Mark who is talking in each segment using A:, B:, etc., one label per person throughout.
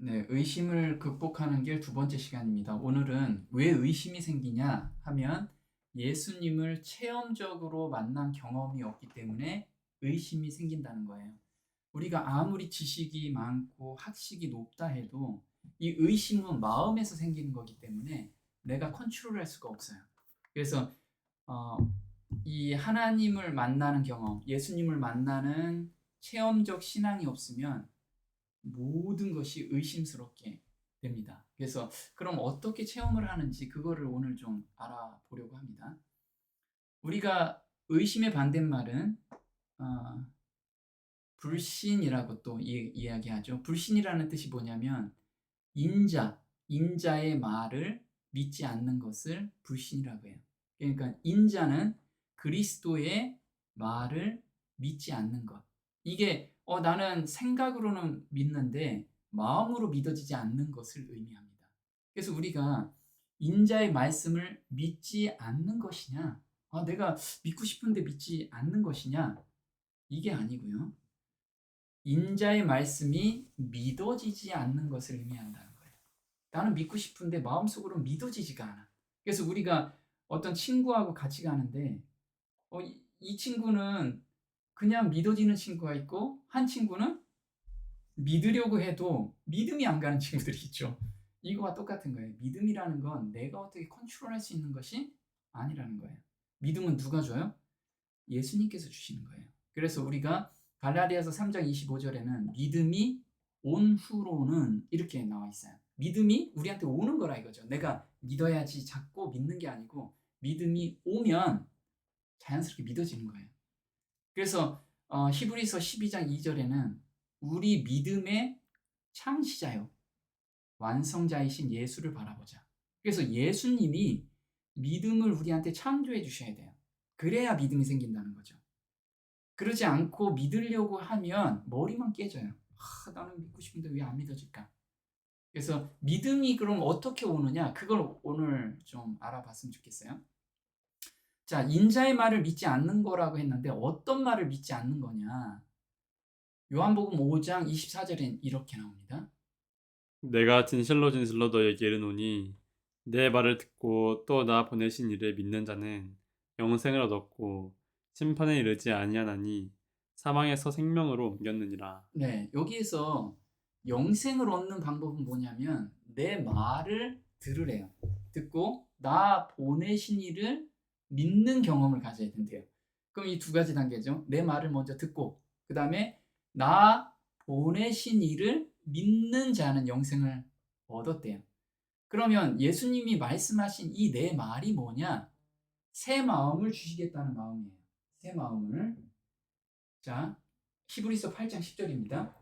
A: 네, 의심을 극복하는 길 두 번째 시간입니다. 오늘은 왜 의심이 생기냐 하면 예수님을 체험적으로 만난 경험이 없기 때문에 의심이 생긴다는 거예요. 우리가 아무리 지식이 많고 학식이 높다 해도 이 의심은 마음에서 생기는 거기 때문에 내가 컨트롤할 수가 없어요. 그래서 어, 이 하나님을 만나는 경험, 예수님을 만나는 체험적 신앙이 없으면 모든 것이 의심스럽게 됩니다. 그래서 그럼 어떻게 체험을 하는지 그거를 오늘 좀 알아보려고 합니다. 우리가 의심의 반대말은 어, 불신이라고 또 이야기하죠. 불신이라는 뜻이 뭐냐면 인자의 말을 믿지 않는 것을 불신이라고 해요. 그러니까 인자는 그리스도의 말을 믿지 않는 것. 이게 나는 생각으로는 믿는데 마음으로 믿어지지 않는 것을 의미합니다. 그래서 우리가 인자의 말씀을 믿지 않는 것이냐, 내가 믿고 싶은데 믿지 않는 것이냐, 이게 아니고요. 인자의 말씀이 믿어지지 않는 것을 의미한다는 거예요. 나는 믿고 싶은데 마음속으로 믿어지지가 않아. 그래서 우리가 어떤 친구하고 같이 가는데 이 친구는 그냥 믿어지는 친구가 있고 한 친구는 믿으려고 해도 믿음이 안 가는 친구들이 있죠. 이거와 똑같은 거예요. 믿음이라는 건 내가 어떻게 컨트롤할 수 있는 것이 아니라는 거예요. 믿음은 누가 줘요? 예수님께서 주시는 거예요. 그래서 우리가 갈라디아서 3장 25절에는 믿음이 온 후로는 이렇게 나와 있어요. 믿음이 우리한테 오는 거라 이거죠. 내가 믿어야지 자꾸 믿는 게 아니고 믿음이 오면 자연스럽게 믿어지는 거예요. 그래서 히브리서 12장 2절에는 우리 믿음의 창시자요 완성자이신 예수를 바라보자. 그래서 예수님이 믿음을 우리한테 창조해 주셔야 돼요. 그래야 믿음이 생긴다는 거죠. 그러지 않고 믿으려고 하면 머리만 깨져요. 나는 믿고 싶은데 왜 안 믿어질까? 그래서 믿음이 그럼 어떻게 오느냐? 그걸 오늘 좀 알아봤으면 좋겠어요. 자, 인자의 말을 믿지 않는 거라고 했는데 어떤 말을 믿지 않는 거냐? 요한복음 5장 24절엔 이렇게 나옵니다.
B: 내가 진실로 진실로 너에게 이르노니 내 말을 듣고 또 나 보내신 이를 믿는 자는 영생을 얻었고 심판에 이르지 아니하나니 사망에서 생명으로 옮겼느니라.
A: 네, 여기에서 영생을 얻는 방법은 뭐냐면 내 말을 들으래요. 듣고 나 보내신 이를 믿는 경험을 가져야 된대요. 그럼 이 두 가지 단계죠. 내 말을 먼저 듣고 그 다음에 나 보내신 이를 믿는 자는 영생을 얻었대요. 그러면 예수님이 말씀하신 이 내 말이 뭐냐? 새 마음을 주시겠다는 마음이에요. 새 마음을. 자, 히브리서 8장 10절입니다.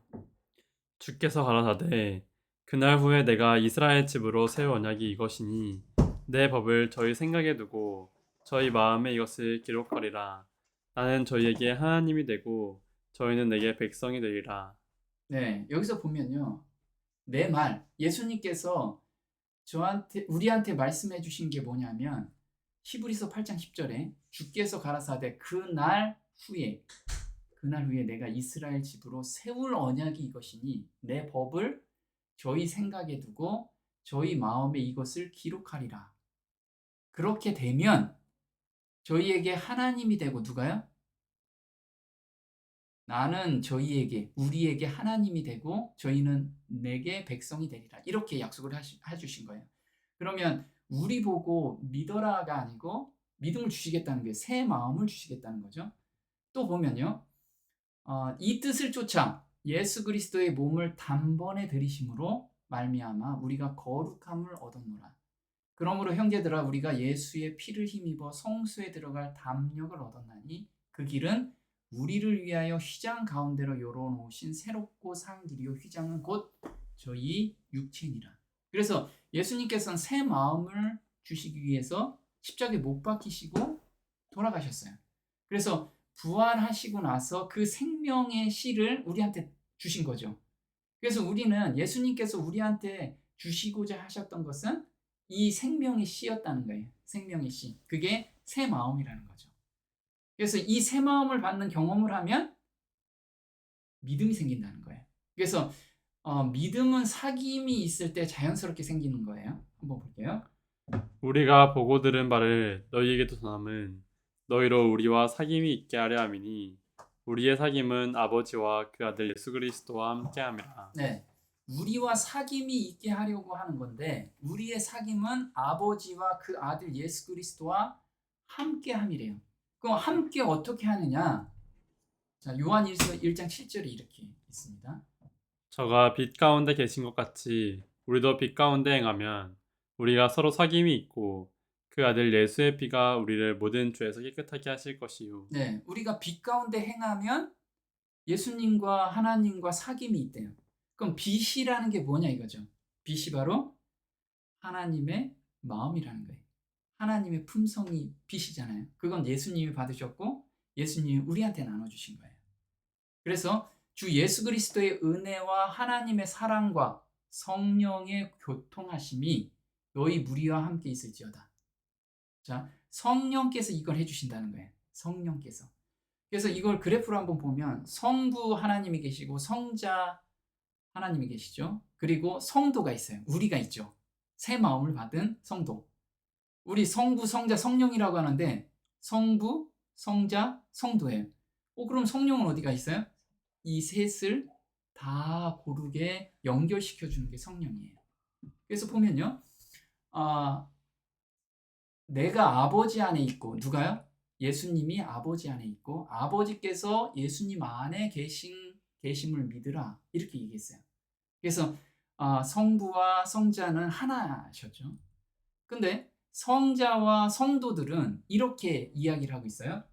B: 주께서 가라사대 그날 후에 내가 이스라엘 집으로 새 언약이 이것이니 내 법을 저희 생각에 두고 저희 마음에 이것을 기록하리라. 나는 저희에게 하나님이 되고 저희는 내게 백성이 되리라.
A: 네, 여기서 보면요. 내 말, 예수님께서 우리한테 말씀해 주신 게 뭐냐면, 히브리서 8장 10절에 주께서 가라사대 그날 후에 내가 이스라엘 집으로 세울 언약이 이것이니 내 법을 저희 생각에 두고 저희 마음에 이것을 기록하리라. 그렇게 되면 저희에게 하나님이 되고 누가요? 나는 우리에게 하나님이 되고 저희는 내게 백성이 되리라. 이렇게 약속을 해주신 거예요. 그러면 우리 보고 믿어라가 아니고 믿음을 주시겠다는 게 새 마음을 주시겠다는 거죠. 또 보면요. 이 뜻을 쫓아 예수 그리스도의 몸을 단번에 들이심으로 말미암아 우리가 거룩함을 얻었노라. 그러므로 형제들아 우리가 예수의 피를 힘입어 성소에 들어갈 담력을 얻었나니 그 길은 우리를 위하여 휘장 가운데로 열어놓으신 새롭고 산 길이요 휘장은 곧 저희 육체니라. 그래서 예수님께서는 새 마음을 주시기 위해서 십자가에 못 박히시고 돌아가셨어요. 그래서 부활하시고 나서 그 생명의 씨를 우리한테 주신 거죠. 그래서 우리는 예수님께서 우리한테 주시고자 하셨던 것은 이 생명의 씨였다는 거예요. 생명의 씨. 그게 새 마음이라는 거죠. 그래서 이 새 마음을 받는 경험을 하면 믿음이 생긴다는 거예요. 그래서 믿음은 사귐이 있을 때 자연스럽게 생기는 거예요. 한번 볼게요.
B: 우리가 보고 들은 바를 너희에게도 전함은 너희로 우리와 사귐이 있게 하려 함이니 우리의 사귐은 아버지와 그 아들 예수 그리스도와 함께함이라.
A: 네, 우리와 사귐이 있게 하려고 하는 건데 우리의 사귐은 아버지와 그 아들 예수 그리스도와 함께함이래요. 그럼 함께 어떻게 하느냐? 자, 요한일서 1장 7절에 이렇게 있습니다.
B: 저가 빛 가운데 계신 것 같이 우리도 빛 가운데 행하면 우리가 서로 사귐이 있고 그 아들 예수의 피가 우리를 모든 죄에서 깨끗하게 하실 것이요.
A: 네, 우리가 빛 가운데 행하면 예수님과 하나님과 사귐이 있대요. 그럼 빛이라는 게 뭐냐 이거죠. 빛이 바로 하나님의 마음이라는 거예요. 하나님의 품성이 빛이잖아요. 그건 예수님이 받으셨고 예수님이 우리한테 나눠주신 거예요. 그래서 주 예수 그리스도의 은혜와 하나님의 사랑과 성령의 교통하심이 너희 무리와 함께 있을지어다. 자, 성령께서 이걸 해주신다는 거예요. 성령께서. 그래서 이걸 그래프로 한번 보면 성부 하나님이 계시고 성자 하나님이 계시죠. 그리고 성도가 있어요. 우리가 있죠. 새 마음을 받은 성도. 우리 성부, 성자, 성령이라고 하는데 성부, 성자, 성도예요. 그럼 성령은 어디가 있어요? 이 셋을 다 고르게 연결시켜 주는 게 성령이에요. 그래서 보면요. 내가 아버지 안에 있고 누가요? 예수님이 아버지 안에 있고 아버지께서 예수님 안에 계심을 믿으라 이렇게 얘기했어요. 그래서 성부와 성자는 하나셨죠. 근데 성자와 성도들은 이렇게 이야기를 하고 있어요.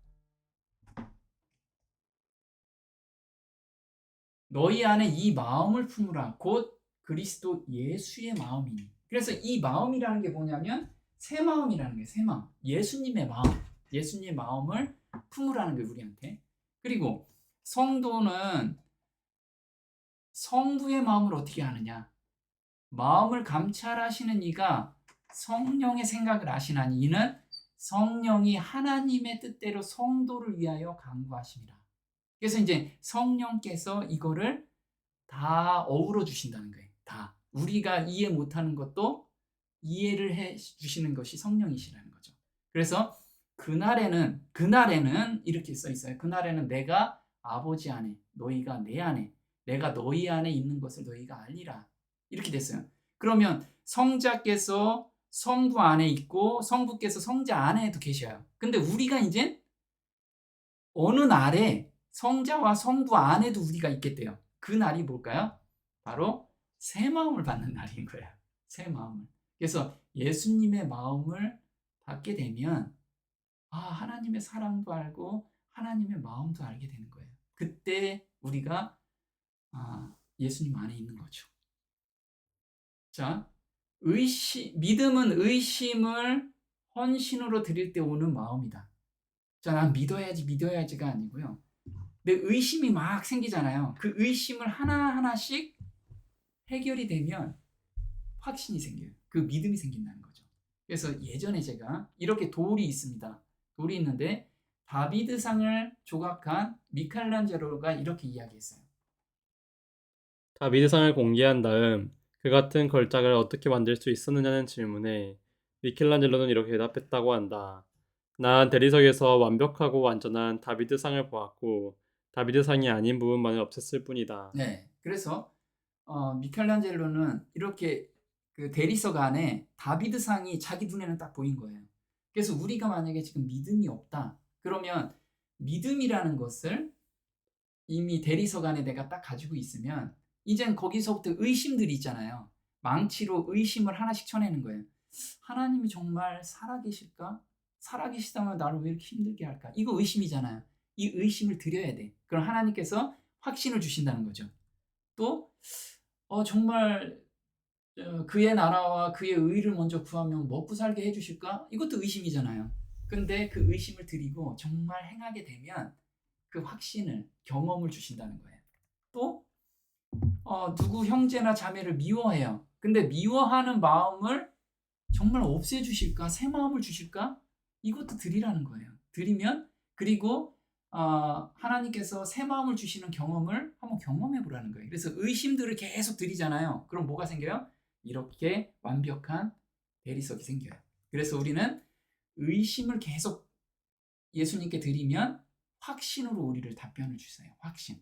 A: 너희 안에 이 마음을 품으라 곧 그리스도 예수의 마음이니. 그래서 이 마음이라는 게 뭐냐면 새 마음이라는 거예요. 새 마음. 예수님의 마음. 예수님의 마음을 품으라는 거예요. 우리한테. 그리고 성도는 성부의 마음을 어떻게 아느냐. 마음을 감찰하시는 이가 성령의 생각을 아시나니 이는 성령이 하나님의 뜻대로 성도를 위하여 간구하심이라. 그래서 이제 성령께서 이거를 다 어우러 주신다는 거예요. 다. 우리가 이해 못하는 것도 이해를 해 주시는 것이 성령이시라는 거죠. 그래서 그날에는 이렇게 써 있어요. 그날에는 내가 아버지 안에, 너희가 내 안에, 내가 너희 안에 있는 것을 너희가 알리라. 이렇게 됐어요. 그러면 성자께서 성부 안에 있고 성부께서 성자 안에도 계셔요. 근데 우리가 이제 어느 날에 성자와 성부 안에도 우리가 있겠대요. 그 날이 뭘까요? 바로 새 마음을 받는 날인 거예요. 새 마음을. 그래서 예수님의 마음을 받게 되면 하나님의 사랑도 알고 하나님의 마음도 알게 되는 거예요. 그때 우리가 예수님 안에 있는 거죠. 자, 믿음은 의심을 헌신으로 드릴 때 오는 마음이다. 자, 난 믿어야지가 아니고요. 내 의심이 막 생기잖아요. 그 의심을 하나하나씩 해결이 되면 확신이 생겨요. 그 믿음이 생긴다는 거죠. 그래서 예전에 제가 이렇게 돌이 있습니다. 돌이 있는데 다비드상을 조각한 미켈란젤로가 이렇게 이야기했어요.
B: 다비드상을 공개한 다음 그 같은 걸작을 어떻게 만들 수 있었느냐는 질문에 미켈란젤로는 이렇게 대답했다고 한다. 난 대리석에서 완벽하고 완전한 다비드상을 보았고 다비드상이 아닌 부분만을 없앴을 뿐이다.
A: 네, 그래서 미켈란젤로는 이렇게 그 대리석 안에 다비드상이 자기 눈에는 딱 보인 거예요. 그래서 우리가 만약에 지금 믿음이 없다. 그러면 믿음이라는 것을 이미 대리석 안에 내가 딱 가지고 있으면 이젠 거기서부터 의심들이 있잖아요. 망치로 의심을 하나씩 쳐내는 거예요. 하나님이 정말 살아계실까? 살아계시다면 나를 왜 이렇게 힘들게 할까? 이거 의심이잖아요. 이 의심을 드려야 돼. 그럼 하나님께서 확신을 주신다는 거죠. 또 정말 그의 나라와 그의 의를 먼저 구하면 먹고 살게 해주실까? 이것도 의심이잖아요. 근데 그 의심을 드리고 정말 행하게 되면 그 확신을, 경험을 주신다는 거예요. 또 누구 형제나 자매를 미워해요. 근데 미워하는 마음을 정말 없애주실까? 새 마음을 주실까? 이것도 드리라는 거예요. 드리면 그리고 하나님께서 새 마음을 주시는 경험을 한번 경험해 보라는 거예요. 그래서 의심들을 계속 드리잖아요. 그럼 뭐가 생겨요? 이렇게 완벽한 대리석이 생겨요. 그래서 우리는 의심을 계속 예수님께 드리면 확신으로 우리를 답변을 주세요. 확신.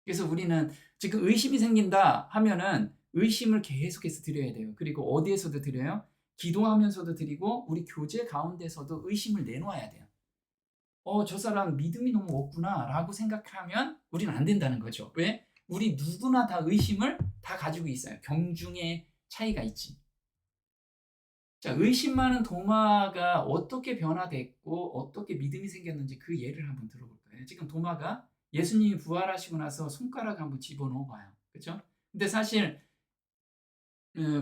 A: 그래서 우리는 지금 의심이 생긴다 하면은 의심을 계속해서 드려야 돼요. 그리고 어디에서도 드려요? 기도하면서도 드리고 우리 교제 가운데서도 의심을 내놓아야 돼요. 저 사람 믿음이 너무 없구나 라고 생각하면 우리는 안 된다는 거죠. 왜? 우리 누구나 다 의심을 다 가지고 있어요. 경중의 차이가 있지. 자, 의심 많은 도마가 어떻게 변화됐고 어떻게 믿음이 생겼는지 그 예를 한번 들어볼 거예요. 지금 도마가 예수님이 부활하시고 나서 손가락 한번 집어넣어 봐요. 그렇죠? 근데 사실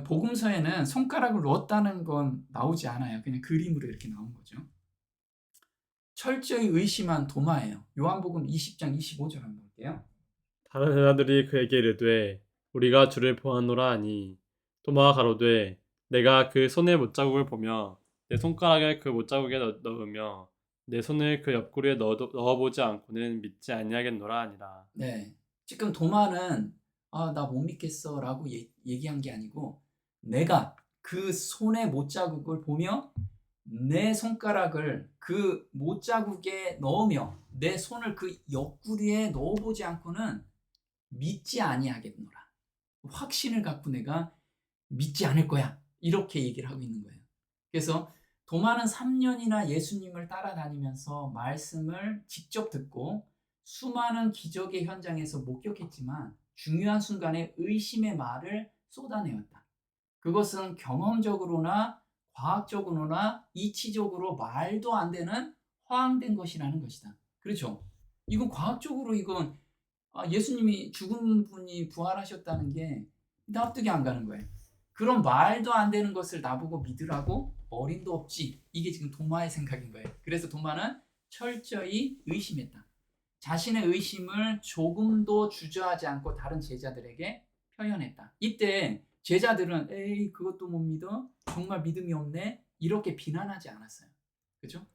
A: 복음서에는 손가락을 넣었다는 건 나오지 않아요. 그냥 그림으로 이렇게 나온 거죠. 철저히 의심한 도마예요. 요한복음 20장 25절 한번 볼게요.
B: 다른 제자들이 그에게 이르되 우리가 주를 보았노라 하니 도마가 가로되 내가 그 손의 못자국을 보며 내 손가락을 그 못자국에 넣으며 내 손을 그 옆구리에 넣어보지 않고는 믿지 아니하겠노라 하니라.
A: 네, 지금 도마는 나 못 믿겠어 라고 얘기한 게 아니고 내가 그 손의 못자국을 보며 내 손가락을 그 못자국에 넣으며 내 손을 그 옆구리에 넣어보지 않고는 믿지 아니하겠노라. 확신을 갖고 내가 믿지 않을 거야. 이렇게 얘기를 하고 있는 거예요. 그래서 도마는 3년이나 예수님을 따라다니면서 말씀을 직접 듣고 수많은 기적의 현장에서 목격했지만 중요한 순간에 의심의 말을 쏟아내었다. 그것은 경험적으로나 과학적으로나 이치적으로 말도 안 되는 허황된 것이라는 것이다. 그렇죠? 이건 과학적으로 이건 예수님이 죽은 분이 부활하셨다는 게 납득이 안 가는 거예요. 그런 말도 안 되는 것을 나보고 믿으라고? 어림도 없지. 이게 지금 도마의 생각인 거예요. 그래서 도마는 철저히 의심했다. 자신의 의심을 조금도 주저하지 않고 다른 제자들에게 표현했다. 이때 제자들은 에이 그것도 못 믿어? 정말 믿음이 없네? 이렇게 비난하지 않았어요. 그렇죠?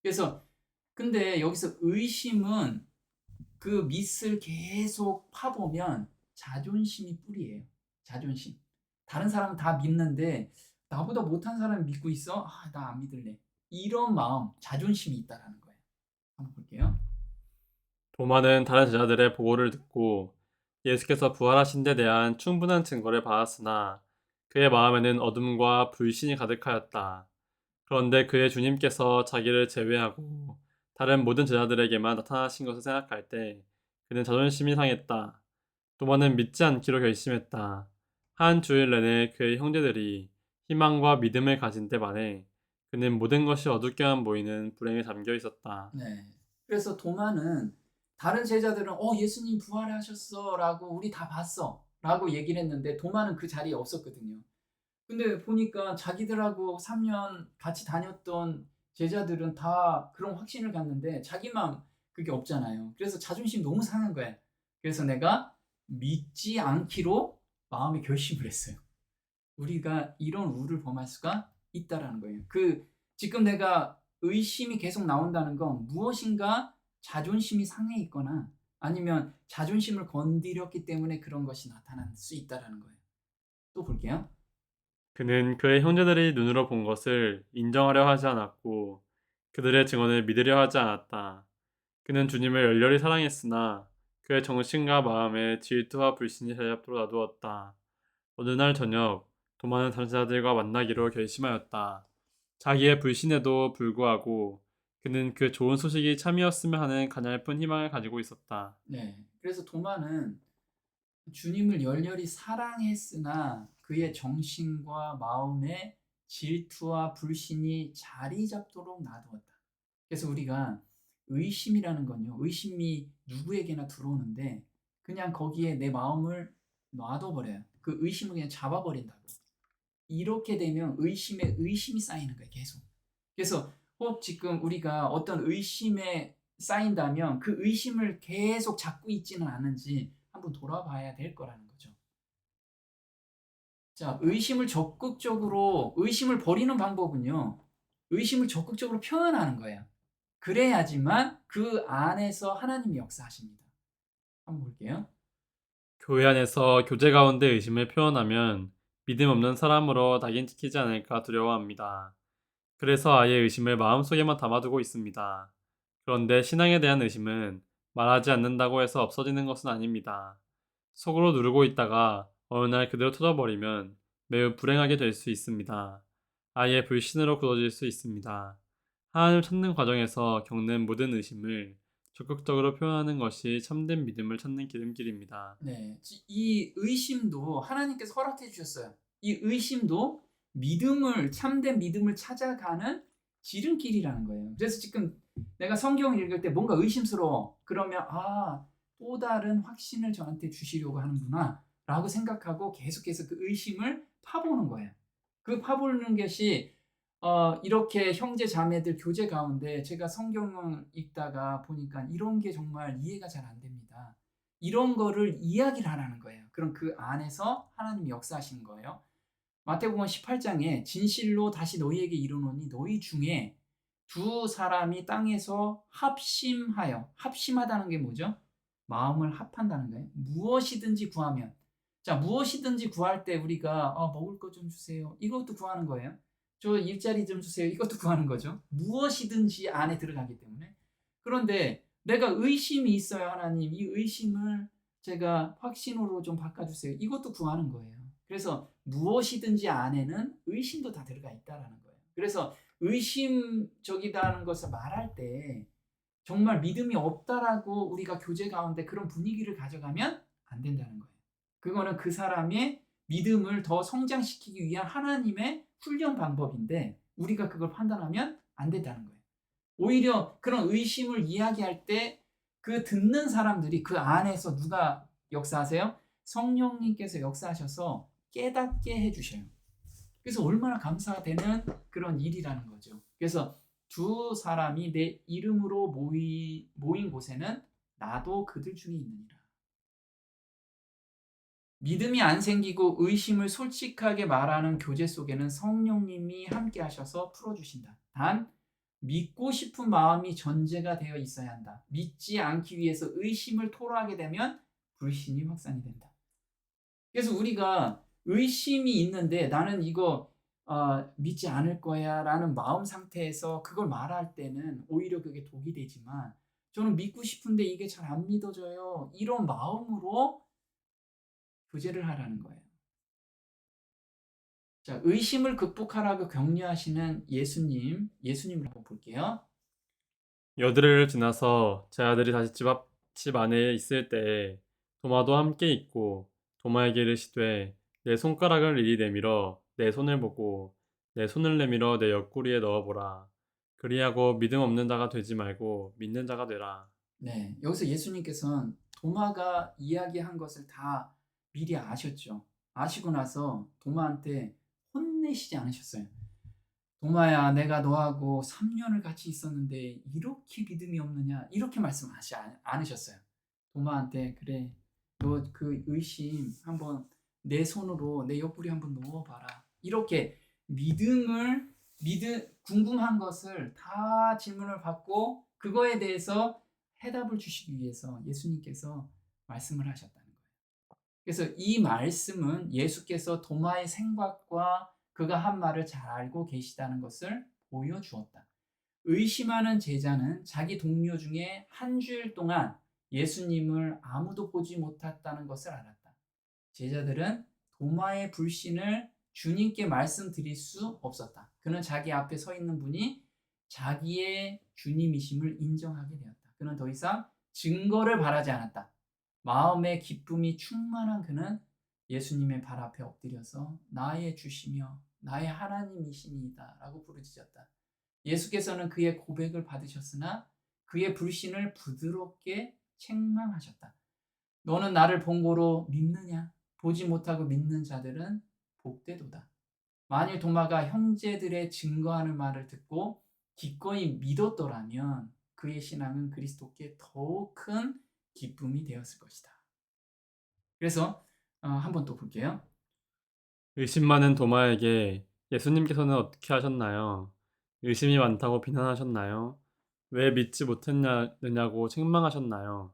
A: 그래서 근데 여기서 의심은 그 밑을 계속 파보면 자존심이 뿌리예요. 자존심. 다른 사람은 다 믿는데 나보다 못한 사람이 믿고 있어? 나 안 믿을래. 이런 마음, 자존심이 있다라는 거예요. 한번 볼게요.
B: 도마는 다른 제자들의 보고를 듣고 예수께서 부활하신 데 대한 충분한 증거를 받았으나 그의 마음에는 어둠과 불신이 가득하였다. 그런데 그의 주님께서 자기를 제외하고 다른 모든 제자들에게만 나타나신 것을 생각할 때 그는 자존심이 상했다. 도마는 믿지 않기로 결심했다. 한 주일 내내 그의 형제들이 희망과 믿음을 가진 때 만에 그는 모든 것이 어둡게만 보이는 불행에 잠겨 있었다.
A: 네. 그래서 도마는 다른 제자들은 예수님 부활하셨어 라고 우리 다 봤어 라고 얘기를 했는데 도마는 그 자리에 없었거든요. 근데 보니까 자기들하고 3년 같이 다녔던 제자들은 다 그런 확신을 갖는데 자기만 그게 없잖아요. 그래서 자존심 너무 상한 거야. 그래서 내가 믿지 않기로 마음에 결심을 했어요. 우리가 이런 우를 범할 수가 있다라는 거예요. 지금 내가 의심이 계속 나온다는 건 무엇인가 자존심이 상해 있거나 아니면 자존심을 건드렸기 때문에 그런 것이 나타날 수 있다라는 거예요. 또 볼게요.
B: 그는 그의 형제들이 눈으로 본 것을 인정하려 하지 않았고 그들의 증언을 믿으려 하지 않았다. 그는 주님을 열렬히 사랑했으나 그의 정신과 마음에 질투와 불신이 자리 잡도록 놔두었다. 어느 날 저녁 도마는 다른 자들과 만나기로 결심하였다. 자기의 불신에도 불구하고 그는 그 좋은 소식이 참이었으면 하는 가냘픈 희망을 가지고 있었다.
A: 네. 그래서 도마는 주님을 열렬히 사랑했으나 그의 정신과 마음에 질투와 불신이 자리 잡도록 놔두었다. 그래서 우리가 의심이라는 건요. 의심이 누구에게나 들어오는데 그냥 거기에 내 마음을 놔둬버려요. 그 의심을 그냥 잡아버린다고. 이렇게 되면 의심이 쌓이는 거예요. 계속. 그래서 혹 지금 우리가 어떤 의심에 쌓인다면 그 의심을 계속 잡고 있지는 않은지 한번 돌아봐야 될 거라는 거죠. 자, 의심을 버리는 방법은요. 의심을 적극적으로 표현하는 거예요. 그래야지만 그 안에서 하나님이 역사하십니다. 한번 볼게요.
B: 교회 안에서 교제 가운데 의심을 표현하면 믿음 없는 사람으로 낙인 찍히지 않을까 두려워합니다. 그래서 아예 의심을 마음속에만 담아두고 있습니다. 그런데 신앙에 대한 의심은 말하지 않는다고 해서 없어지는 것은 아닙니다. 속으로 누르고 있다가 어느 날 그대로 터져버리면 매우 불행하게 될 수 있습니다. 아예 불신으로 굳어질 수 있습니다. 하나님을 찾는 과정에서 겪는 모든 의심을 적극적으로 표현하는 것이 참된 믿음을 찾는 기름길입니다.
A: 네, 이 의심도 하나님께서 허락해 주셨어요. 이 의심도 믿음을 참된 믿음을 찾아가는 지름길이라는 거예요. 그래서 지금 내가 성경을 읽을 때 뭔가 의심스러워. 그러면 또 다른 확신을 저한테 주시려고 하는구나 라고 생각하고 계속해서 그 의심을 파보는 거예요. 그 파보는 것이 이렇게 형제 자매들 교제 가운데 제가 성경을 읽다가 보니까 이런 게 정말 이해가 잘 안 됩니다. 이런 거를 이야기를 하라는 거예요. 그럼 그 안에서 하나님이 역사하시는 거예요. 마태복음 18장에 진실로 다시 너희에게 이르노니 너희 중에 두 사람이 땅에서 합심하다는 게 뭐죠? 마음을 합한다는 거예요. 무엇이든지 구하면. 자, 무엇이든지 구할 때 우리가 먹을 것 좀 주세요. 이것도 구하는 거예요. 저 일자리 좀 주세요. 이것도 구하는 거죠. 무엇이든지 안에 들어가기 때문에. 그런데 내가 의심이 있어요, 하나님. 이 의심을 제가 확신으로 좀 바꿔주세요. 이것도 구하는 거예요. 그래서 무엇이든지 안에는 의심도 다 들어가 있다라는 거예요. 그래서 의심적이다는 것을 말할 때 정말 믿음이 없다라고 우리가 교제 가운데 그런 분위기를 가져가면 안 된다는 거예요. 그거는 그 사람의 믿음을 더 성장시키기 위한 하나님의 훈련 방법인데 우리가 그걸 판단하면 안 된다는 거예요. 오히려 그런 의심을 이야기할 때 그 듣는 사람들이 그 안에서 누가 역사하세요? 성령님께서 역사하셔서 깨닫게 해주셔요. 그래서 얼마나 감사되는 그런 일이라는 거죠. 그래서 두 사람이 내 이름으로 모인 곳에는 나도 그들 중에 있느니라. 믿음이 안 생기고 의심을 솔직하게 말하는 교제 속에는 성령님이 함께 하셔서 풀어주신다. 단 믿고 싶은 마음이 전제가 되어 있어야 한다. 믿지 않기 위해서 의심을 토로하게 되면 불신이 확산이 된다. 그래서 우리가 의심이 있는데 나는 이거 믿지 않을 거야 라는 마음 상태에서 그걸 말할 때는 오히려 그게 독이 되지만 저는 믿고 싶은데 이게 잘 안 믿어져요. 이런 마음으로 교제를 하라는 거예요. 자, 의심을 극복하라고 격려하시는 예수님을 한번 볼게요.
B: 여드레를 지나서 제 아들이 다시 집 안에 있을 때에 도마도 함께 있고 도마에게 이르시되 내 손가락을 이리 내밀어 내 손을 보고 내 손을 내밀어 내 옆구리에 넣어보라. 그리하고 믿음 없는 자가 되지 말고 믿는 자가 되라.
A: 네, 여기서 예수님께서는 도마가 이야기한 것을 다 미리 아셨죠. 아시고 나서 도마한테 혼내시지 않으셨어요. 도마야, 내가 너하고 3년을 같이 있었는데 이렇게 믿음이 없느냐? 이렇게 말씀하지 않으셨어요. 도마한테 그래, 너 그 의심 한번 내 손으로 내 옆구리 한번 넣어봐라. 이렇게 궁금한 것을 다 질문을 받고 그거에 대해서 해답을 주시기 위해서 예수님께서 말씀을 하셨다는 거예요. 그래서 이 말씀은 예수께서 도마의 생각과 그가 한 말을 잘 알고 계시다는 것을 보여주었다. 의심하는 제자는 자기 동료 중에 한 주일 동안 예수님을 아무도 보지 못했다는 것을 알았다. 제자들은 도마의 불신을 주님께 말씀드릴 수 없었다. 그는 자기 앞에 서 있는 분이 자기의 주님이심을 인정하게 되었다. 그는 더 이상 증거를 바라지 않았다. 마음의 기쁨이 충만한 그는 예수님의 발 앞에 엎드려서 나의 주시며 나의 하나님이시니이다 라고 부르짖었다. 예수께서는 그의 고백을 받으셨으나 그의 불신을 부드럽게 책망하셨다. 너는 나를 본 고로 믿느냐? 보지 못하고 믿는 자들은 복되도다. 만일 도마가 형제들의 증거하는 말을 듣고 기꺼이 믿었더라면 그의 신앙은 그리스도께 더욱 큰 기쁨이 되었을 것이다. 그래서 한번 또 볼게요.
B: 의심 많은 도마에게 예수님께서는 어떻게 하셨나요? 의심이 많다고 비난하셨나요? 왜 믿지 못했느냐고 책망하셨나요?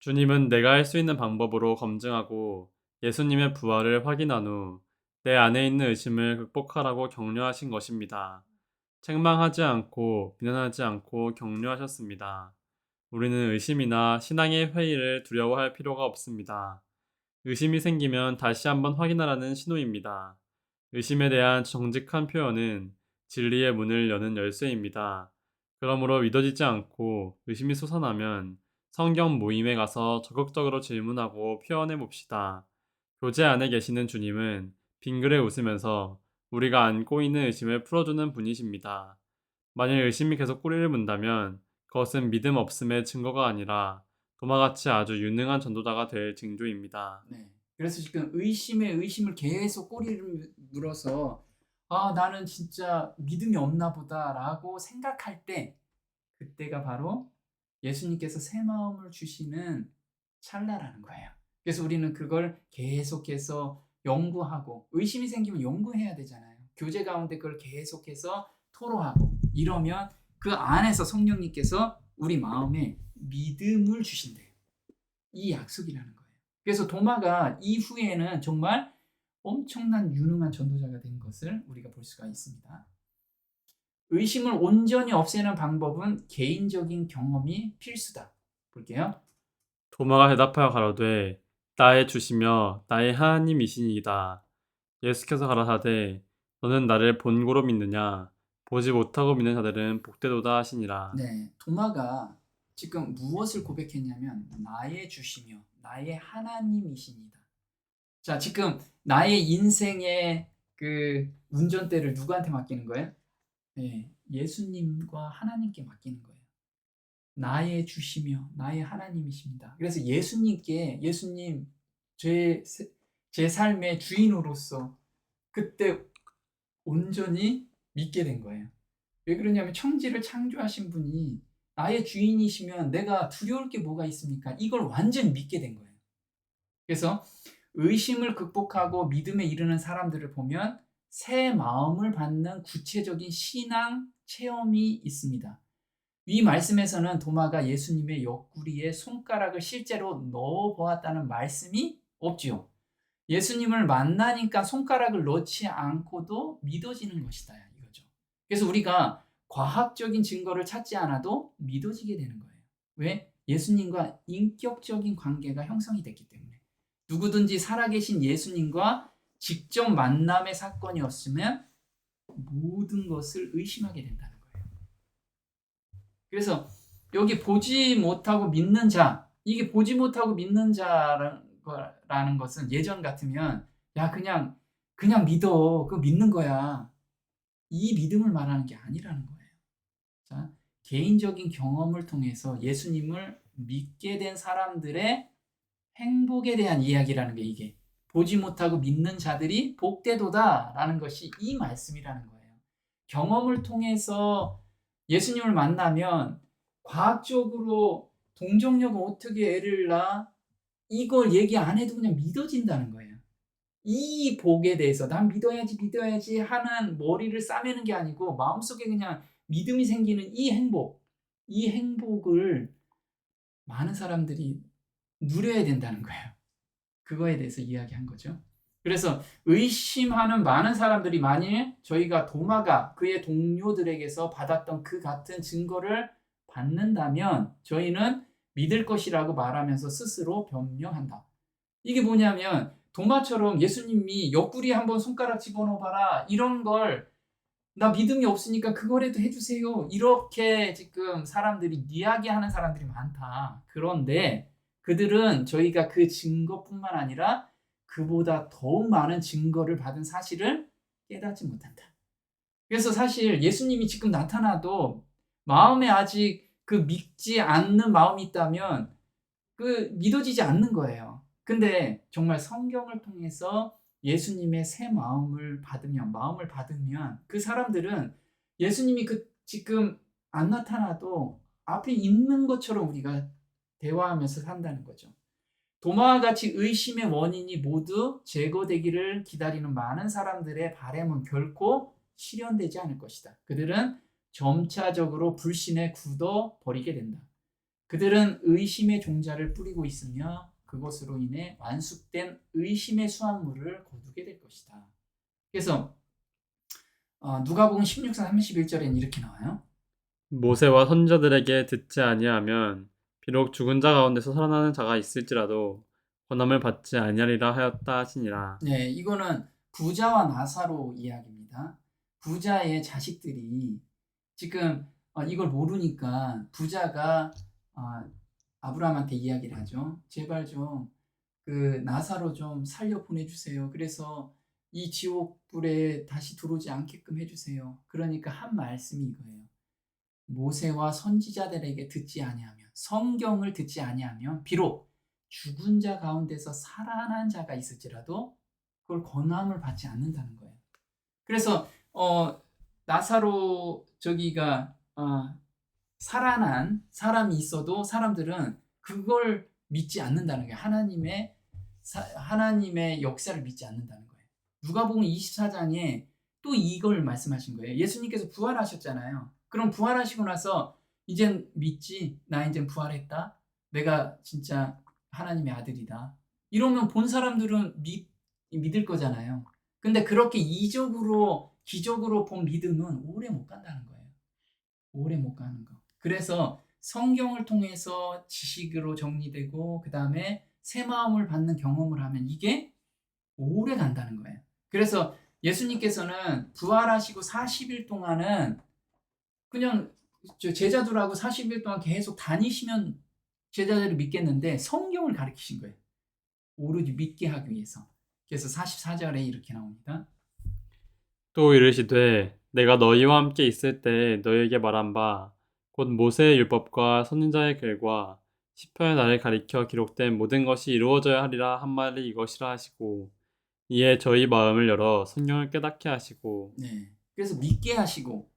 B: 주님은 내가 할 수 있는 방법으로 검증하고 예수님의 부활을 확인한 후 내 안에 있는 의심을 극복하라고 격려하신 것입니다. 책망하지 않고 비난하지 않고 격려하셨습니다. 우리는 의심이나 신앙의 회의를 두려워할 필요가 없습니다. 의심이 생기면 다시 한번 확인하라는 신호입니다. 의심에 대한 정직한 표현은 진리의 문을 여는 열쇠입니다. 그러므로 믿어지지 않고 의심이 솟아나면 성경 모임에 가서 적극적으로 질문하고 표현해 봅시다. 교제 안에 계시는 주님은 빙그레 웃으면서 우리가 안고 있는 의심을 풀어주는 분이십니다. 만일 의심이 계속 꼬리를 문다면 그것은 믿음 없음의 증거가 아니라 도마같이 아주 유능한 전도자가 될 징조입니다.
A: 네. 그래서 지금 의심에 의심을 계속 꼬리를 물어서 아, 나는 진짜 믿음이 없나 보다라고 생각할 때 그때가 바로 예수님께서 새 마음을 주시는 찰나라는 거예요. 그래서 우리는 그걸 계속해서 연구하고 의심이 생기면 연구해야 되잖아요. 교제 가운데 그걸 계속해서 토로하고 이러면 그 안에서 성령님께서 우리 마음에 믿음을 주신대요. 이 약속이라는 거예요. 그래서 도마가 이후에는 정말 엄청난 유능한 전도자가 된 것을 우리가 볼 수가 있습니다. 의심을 온전히 없애는 방법은 개인적인 경험이 필수다. 볼게요.
B: 도마가 대답하여 가로되 나의 주시며 나의 하나님이시니이다. 예수께서 가라사대 너는 나를 본고로 믿느냐 보지 못하고 믿는 자들은 복되도다 하시니라.
A: 네, 도마가 지금 무엇을 고백했냐면 나의 주시며 나의 하나님이시니다. 자, 지금 나의 인생의 그 운전대를 누구한테 맡기는 거예요? 네, 예수님과 하나님께 맡기는 거예요. 나의 주시며 나의 하나님이십니다. 그래서 예수님 제 삶의 주인으로서 그때 온전히 믿게 된 거예요. 왜 그러냐면 천지를 창조하신 분이 나의 주인이시면 내가 두려울 게 뭐가 있습니까? 이걸 완전히 믿게 된 거예요. 그래서 의심을 극복하고 믿음에 이르는 사람들을 보면 새 마음을 받는 구체적인 신앙 체험이 있습니다. 이 말씀에서는 도마가 예수님의 옆구리에 손가락을 실제로 넣어 보았다는 말씀이 없지요. 예수님을 만나니까 손가락을 넣지 않고도 믿어지는 것이다 이거죠. 그래서 우리가 과학적인 증거를 찾지 않아도 믿어지게 되는 거예요. 왜? 예수님과 인격적인 관계가 형성이 됐기 때문에. 누구든지 살아계신 예수님과 직접 만남의 사건이었으면 모든 것을 의심하게 된다는 거예요. 그래서 여기 보지 못하고 믿는 자, 이게 보지 못하고 믿는 자라는 것은 예전 같으면 야 그냥 믿어, 그 믿는 거야. 이 믿음을 말하는 게 아니라는 거예요. 자, 개인적인 경험을 통해서 예수님을 믿게 된 사람들의 행복에 대한 이야기라는 게 이게 보지 못하고 믿는 자들이 복되도다라는 것이 이 말씀이라는 거예요. 경험을 통해서 예수님을 만나면 과학적으로 동정녀가 어떻게 애를 낳아 이걸 얘기 안 해도 그냥 믿어진다는 거예요. 이 복에 대해서 난 믿어야지 하는 머리를 싸매는 게 아니고 마음속에 그냥 믿음이 생기는 이 행복을 많은 사람들이 누려야 된다는 거예요. 그거에 대해서 이야기한 거죠. 그래서 의심하는 많은 사람들이 만일 저희가 도마가 그의 동료들에게서 받았던 그 같은 증거를 받는다면 저희는 믿을 것이라고 말하면서 스스로 변명한다. 이게 뭐냐면 도마처럼 예수님이 옆구리에 한번 손가락 집어넣어 봐라 이런 걸 나 믿음이 없으니까 그거라도 해주세요 이렇게 지금 사람들이 이야기하는 사람들이 많다. 그런데 그들은 저희가 그 증거뿐만 아니라 그보다 더욱 많은 증거를 받은 사실을 깨닫지 못한다. 그래서 사실 예수님이 지금 나타나도 마음에 아직 그 믿지 않는 마음이 있다면 그 믿어지지 않는 거예요. 근데 정말 성경을 통해서 예수님의 새 마음을 받으면 그 사람들은 예수님이 그 지금 안 나타나도 앞에 있는 것처럼 우리가 대화하면서 산다는 거죠. 도마와 같이 의심의 원인이 모두 제거되기를 기다리는 많은 사람들의 바람은 결코 실현되지 않을 것이다. 그들은 점차적으로 불신에 굳어 버리게 된다. 그들은 의심의 종자를 뿌리고 있으며 그것으로 인해 완숙된 의심의 수확물을 거두게 될 것이다. 그래서 누가복음 16장 31절에는 이렇게 나와요.
B: 모세와 선지자들에게 듣지 아니하면 비록 죽은 자 가운데서 살아나는 자가 있을지라도 권함을 받지 아니하리라 하였다 하시니라.
A: 네, 이거는 부자와 나사로 이야기입니다. 부자의 자식들이 지금 이걸 모르니까 부자가 아브라함한테 이야기를 하죠. 제발 좀 그 나사로 좀 살려 보내주세요. 그래서 이 지옥불에 다시 들어오지 않게끔 해주세요. 그러니까 한 말씀이 이거예요. 모세와 선지자들에게 듣지 아니하면, 성경을 듣지 아니하면 비록 죽은 자 가운데서 살아난 자가 있을지라도 그걸 권함을 받지 않는다는 거예요. 그래서 나사로 저기가 살아난 사람이 있어도 사람들은 그걸 믿지 않는다는 거예요. 하나님의 역사를 믿지 않는다는 거예요. 누가복음 24장에 또 이걸 말씀하신 거예요. 예수님께서 부활하셨잖아요. 그럼 부활하시고 나서 이젠 믿지? 나 이젠 부활했다. 내가 진짜 하나님의 아들이다. 이러면 본 사람들은 믿을 거잖아요. 근데 그렇게 이적으로 기적으로 본 믿음은 오래 못 간다는 거예요. 오래 못 가는 거. 그래서 성경을 통해서 지식으로 정리되고 그 다음에 새 마음을 받는 경험을 하면 이게 오래 간다는 거예요. 그래서 예수님께서는 부활하시고 40일 동안은 그냥 제자들하고 40일 동안 계속 다니시면 제자들이 믿겠는데 성경을 가르치신 거예요. 오로지 믿게 하기 위해서. 그래서 44절에 이렇게 나옵니다.
B: 또 이르시되 내가 너희와 함께 있을 때 너희에게 말한 바 곧 모세의 율법과 선지자의 글과 시편의 나를 가리켜 기록된 모든 것이 이루어져야 하리라 한 말이 이것이라 하시고 이에 저희 마음을 열어 성경을 깨닫게 하시고
A: 네. 그래서 믿게 하시고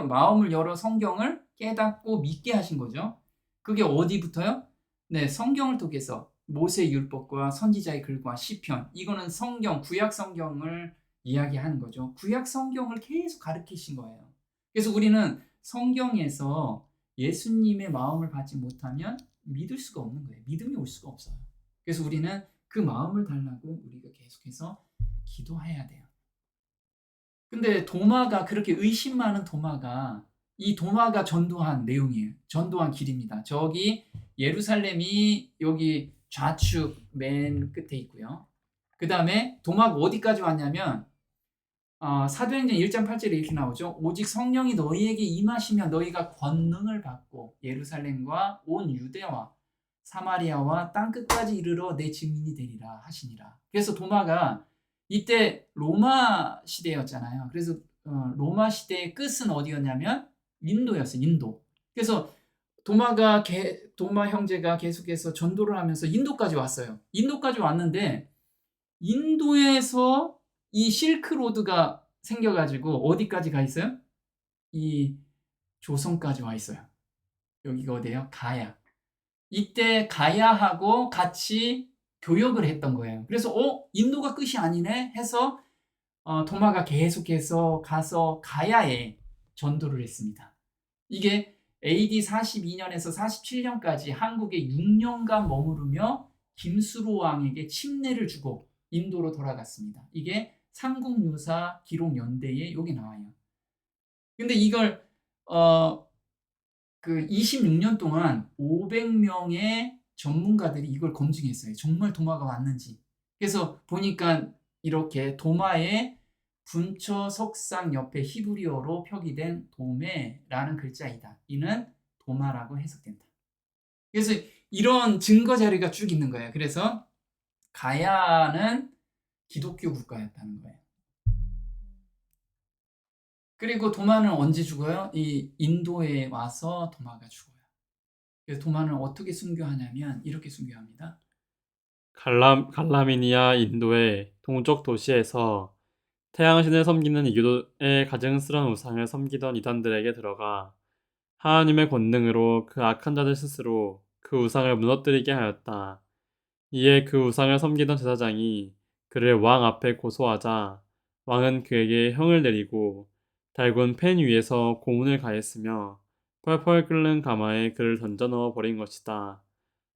A: 마음을 열어 성경을 깨닫고 믿게 하신 거죠. 그게 어디부터요? 네, 성경을 통해서 모세의 율법과 선지자의 글과 시편, 이거는 성경, 구약 성경을 이야기하는 거죠. 구약 성경을 계속 가르치신 거예요. 그래서 우리는 성경에서 예수님의 마음을 받지 못하면 믿을 수가 없는 거예요. 믿음이 올 수가 없어요. 그래서 우리는 그 마음을 달라고 우리가 계속해서 기도해야 돼요. 근데 도마가 그렇게 의심 많은 도마가 이 도마가 전도한 내용이에요. 전도한 길입니다. 저기 예루살렘이 여기 좌측 맨 끝에 있고요. 그 다음에 도마가 어디까지 왔냐면 사도행전 1장 8절에 이렇게 나오죠. 오직 성령이 너희에게 임하시면 너희가 권능을 받고 예루살렘과 온 유대와 사마리아와 땅끝까지 이르러 내 증인이 되리라 하시니라. 그래서 도마가 이때 로마 시대였잖아요. 그래서 로마 시대의 끝은 어디였냐면 인도였어요. 인도. 그래서 도마 형제가 계속해서 전도를 하면서 인도까지 왔어요. 인도까지 왔는데 인도에서 이 실크로드가 생겨가지고 어디까지 가 있어요? 이 조선까지 와 있어요. 여기가 어디예요? 가야. 이때 가야하고 같이 교역을 했던 거예요. 그래서 인도가 끝이 아니네 해서 도마가 계속해서 가서 가야에 전도를 했습니다. 이게 AD 42년에서 47년까지 한국에 6년간 머무르며 김수로 왕에게 침례를 주고 인도로 돌아갔습니다. 이게 삼국유사 기록 연대에 여기 나와요. 근데 이걸 그 26년 동안 500명의 전문가들이 이걸 검증했어요. 정말 도마가 왔는지. 그래서 보니까 이렇게 도마의 분처 석상 옆에 히브리어로 표기된 도메라는 글자이다. 이는 도마라고 해석된다. 그래서 이런 증거 자료가 쭉 있는 거예요. 그래서 가야는 기독교 국가였다는 거예요. 그리고 도마는 언제 죽어요? 이 인도에 와서 도마가 죽어요. 그래서 도마는 어떻게 순교하냐면 이렇게 순교합니다.
B: 갈라미니아 인도의 동쪽 도시에서 태양신을 섬기는 이교도의 가증스러운 우상을 섬기던 이단들에게 들어가 하나님의 권능으로 그 악한 자들 스스로 그 우상을 무너뜨리게 하였다. 이에 그 우상을 섬기던 제사장이 그를 왕 앞에 고소하자 왕은 그에게 형을 내리고 달군 펜 위에서 고문을 가했으며 펄펄 끓는 가마에 그를 던져 넣어 버린 것이다.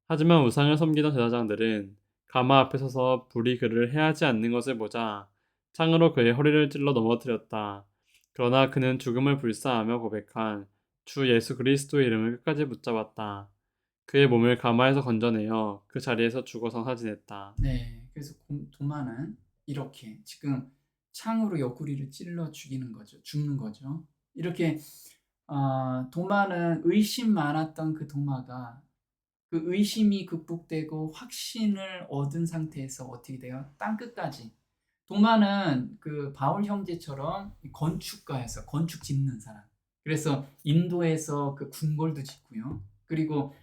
B: 하지만 우상을 섬기던 제사장들은 가마 앞에 서서 불이 그를 해하지 않는 것을 보자 창으로 그의 허리를 찔러 넘어뜨렸다. 그러나 그는 죽음을 불사하며 고백한 주 예수 그리스도의 이름을 끝까지 붙잡았다. 그의 몸을 가마에서 건져내어 그 자리에서 죽어서 사진했다.
A: 네, 그래서 도마는 이렇게 지금 창으로 옆구리를 찔러 죽는 거죠. 이렇게 도마는 의심 많았던 그 도마가 그 의심이 극복되고 확신을 얻은 상태에서 어떻게 돼요? 땅 끝까지. 도마는 그 바울 형제처럼 건축가였어. 건축 짓는 사람. 그래서 인도에서 그 궁궐도 짓고요. 그리고